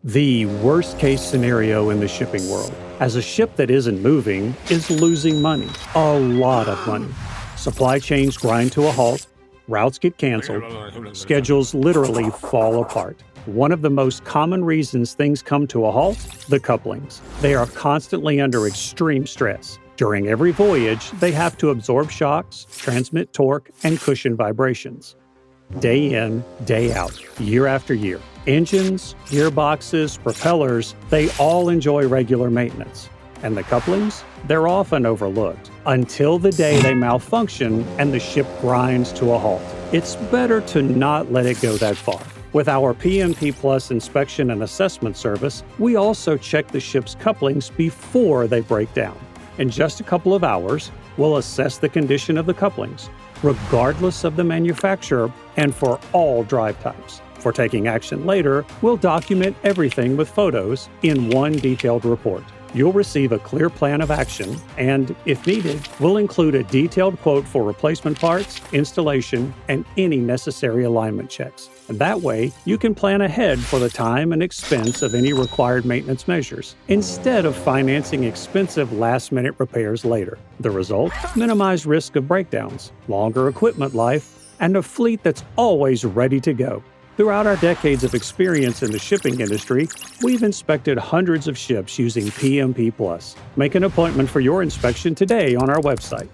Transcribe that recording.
The worst case scenario in the shipping world, as a ship that isn't moving is losing money, a lot of money. Supply chains grind to a halt, routes get canceled, schedules literally fall apart. One of the most common reasons things come to a halt, the couplings. They are constantly under extreme stress. During every voyage, they have to absorb shocks, transmit torque, and cushion vibrations. Day in, day out, year after year. Engines, gearboxes, propellers, they all enjoy regular maintenance. And the couplings? They're often overlooked, until the day they malfunction and the ship grinds to a halt. It's better to not let it go that far. With our PMP Plus inspection and assessment service, we also check the ship's couplings before they break down. In just a couple of hours, we'll assess the condition of the couplings, regardless of the manufacturer and for all drive types. For taking action later, we'll document everything with photos in one detailed report. You'll receive a clear plan of action, and, if needed, we'll include a detailed quote for replacement parts, installation, and any necessary alignment checks. And that way, you can plan ahead for the time and expense of any required maintenance measures, instead of financing expensive last-minute repairs later. The result? Minimized risk of breakdowns, longer equipment life, and a fleet that's always ready to go. Throughout our decades of experience in the shipping industry, we've inspected hundreds of ships using PMP Plus. Make an appointment for your inspection today on our website.